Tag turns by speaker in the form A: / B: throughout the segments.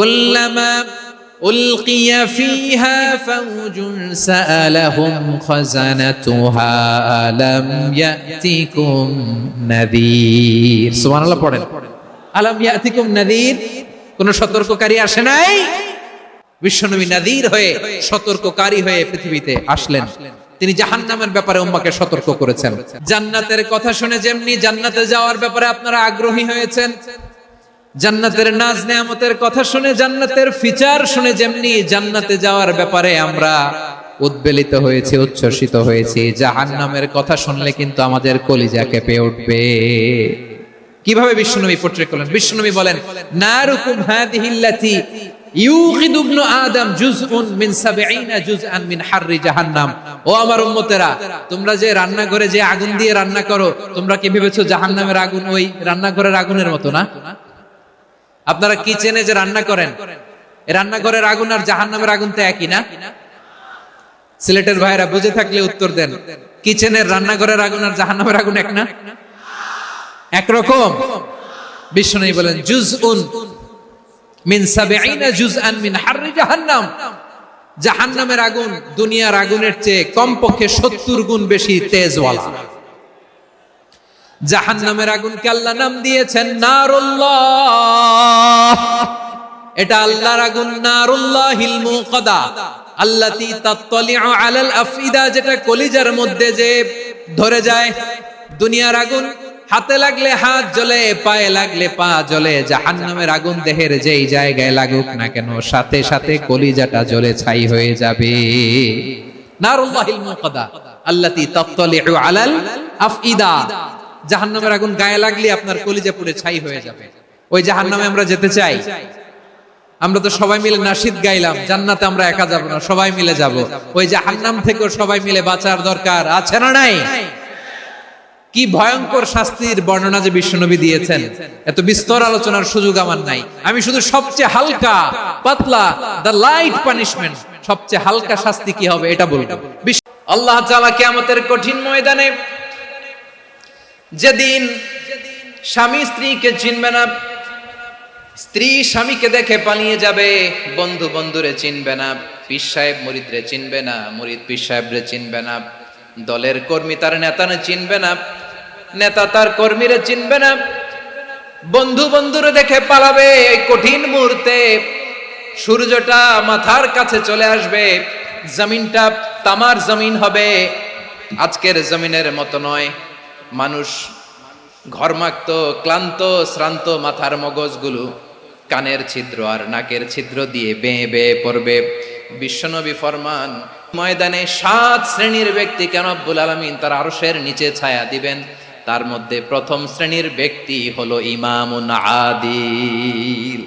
A: কুল্লামা উলকিয়া ফিহা ফাওজুন সাআলাহুম খাযানাতুহা আলাম ইয়াতিকুম নাযীর। সুবহানাল্লাহ পড়েন। আলাম ইয়াতিকুম নাযীর, কোন সতর্ককারী আসে নাই? বিশ্বনবী নাযীর হয়ে, সতর্ককারী হয়ে পৃথিবীতে আসলেন। তিনি জাহান্নামের ব্যাপারে উম্মাহকে সতর্ক করেছেন। জান্নাতের কথা শুনে যেমনি জান্নাতে যাওয়ার ব্যাপারে আপনারা আগ্রহী হয়েছেন, জান্নাতের নাজ নেয়ামতের কথা শুনে, জান্নাতের ফিচার শুনে যেমনি জান্নাতে যাওয়ার ব্যাপারে আমরা উদ্বেলিত হয়েছি, উচ্ছ্বসিত হয়েছি, জাহান্নামের কথা শুনলে কিন্তু আমাদের কলিজা কেঁপে উঠবে। কিভাবে বিশ্বনবী পোট্রে করলেন? বিশ্বনবী বলেন, নারুকুম হাদিহিল্লাতি ইউকিদু ইবনু আদম জুজউন মিন 70 জুজআন মিন হাররি জাহান্নাম। ও আমার উম্মতেরা, তোমরা যে রান্নাঘরে যে আগুন দিয়ে রান্না করো, তোমরা কি ভেবেছো জাহান্নামের আগুন ওই রান্নাঘরের আগুনের মতো না? আপনারা কিচেনে যে রান্না করেন, এই রান্নাঘরের আগুন আর জাহান্নামের আগুন তো একই না? সিলেটের ভাইরা বুঝে থাকলে উত্তর দেন। কিচেনের রান্নাঘরের আগুন আর জাহান্নামের আগুন এক না? একরকম? বিশ্বনবী বলেন, জুজউন মিন 70 জুজআন মিন হাররি জাহান্নাম। জাহান্নামের আগুন দুনিয়ার আগুনের চেয়ে কমপক্ষে 70 গুণ বেশি তেজওয়ালা। জাহান্নামের আগুনকে আল্লাহ নাম দিয়েছেন নারুল্লাহ। এটা আল্লাহর আগুন, নারুল্লাহিল মুকাদা আল্লাতী তাত্তালিউ আলাল আফইদা, যেটা কলিজার মধ্যে যে ধরে যায়। দুনিয়ার আগুন হাতে লাগলে হাত জ্বলে, পায়ে লাগলে পা জ্বলে। জাহান্নামের আগুন দেহের যেই জায়গায় লাগুক না কেন, সাথে সাথে কলিজাটা জ্বলে ছাই হয়ে যাবে। নারুল্লাহিল মুকাদা আল্লাতী তাত্তালিউ আলাল আফইদা। জাহান্নামের আগুন গায়ে লাগলে আপনার কলিজা পুড়ে ছাই হয়ে যাবে। ওই জাহান্নামে আমরা যেতে চাই? আমরা তো সবাই মিলে নাশিদ গাইলাম, জান্নাতে আমরা একা যাব না, সবাই মিলে যাব। ওই জাহান্নাম থেকেও সবাই মিলে বাঁচার দরকার আছে না নাই? কি ভয়ঙ্কর শাস্তির বর্ণনা যে বিশ্বনবী দিয়েছেন, এত বিস্তর আলোচনার সুযোগ আমার নাই। আমি শুধু সবচেয়ে হালকা পাতলা, দ্য লাইট পানিশমেন্ট, সবচেয়ে হালকা শাস্তি কি হবে এটা বলবো। আল্লাহ তাআলা কিয়ামতের কঠিন ময়দানে, যেদিন স্বামী স্ত্রীকে চিনবে না, স্ত্রী স্বামীকে দেখে পালিয়ে যাবে, বন্ধু বন্ধুরে চিনবে না, পীর সাহেব মুরিদরে চিনবে না, মুরিদ পীর সাহেবরে চিনবে না, দলের কর্মী তার নেতারে চিনবে না, নেতা তার কর্মীরে চিনবে না, বন্ধু বন্ধুরে দেখে পালাবে। এই কঠিন মুহূর্তে সূর্যটা মাথার কাছে চলে আসবে, জমিনটা তামার জমিন হবে, আজকের জমিনের মতো নয়। মানুষ ঘর্মাক্ত, ক্লান্ত, শ্রান্ত মাথার মগজগুলো কানের ছিদ্র আর নাকের ছিদ্র দিয়ে বেয়ে বেয়ে পড়বে। বিশ্বনবী ফরমান, ময়দানে 7 শ্রেণীর ব্যক্তিকে রব্বুল আলামিন তার আরশের নিচে ছায়া দিবেন। তার মধ্যে প্রথম শ্রেণীর ব্যক্তি হলো ইমামুন আদিল।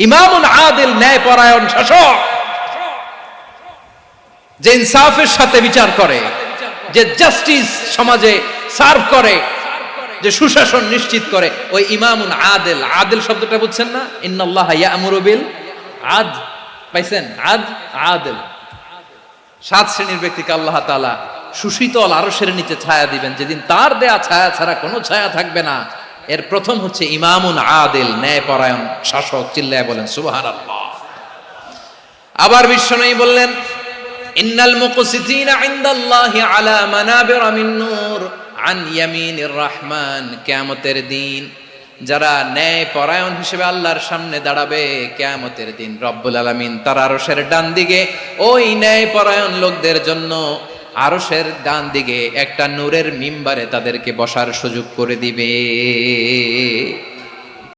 A: ইমামুন আদিল, ন্যায়পরায়ণ শাসক, যে ইনসাফের সাথে বিচার করে, যে জাস্টিস সমাজে সার্ভ করে, যে সুশাসন নিশ্চিত করে, ওই ইমামুন আদিল। আদিল শব্দটা বুঝছেন না? ইন্নাল্লাহা ইয়া'মুরু বিল আদল। পাইছেন? আদিল। 7 শ্রেণীর ব্যক্তিকে আল্লাহ তাআলা সুশীতল আরশের নিচে ছায়া দিবেন, যেদিন তার দেয়া ছায়া ছাড়া কোনো ছায়া থাকবে না। এর প্রথম হচ্ছে ইমামুন আদিল, ন্যায়পরায়ণ শাসক। চিল্লায় বলেন সুবহানাল্লাহ। আবার বিশ্বনবী বললেন, ইন্নাল মুকসিতিনা ইনদাল্লাহি আলা মানাবিরা মিন নূর আন ইয়ামিনির রহমান। কিয়ামতের দিন যারা ন্যায় পরায়ণ হিসেবে আল্লাহর সামনে দাঁড়াবে, কিয়ামতের দিন রব্বুল আলামিন তার আরশের ডান দিকে ওই ন্যায় পরায়ণ লোকদের জন্য আরশের ডান দিকে একটা নূরের মিম্বারে তাদেরকে বসার সুযোগ করে দিবে।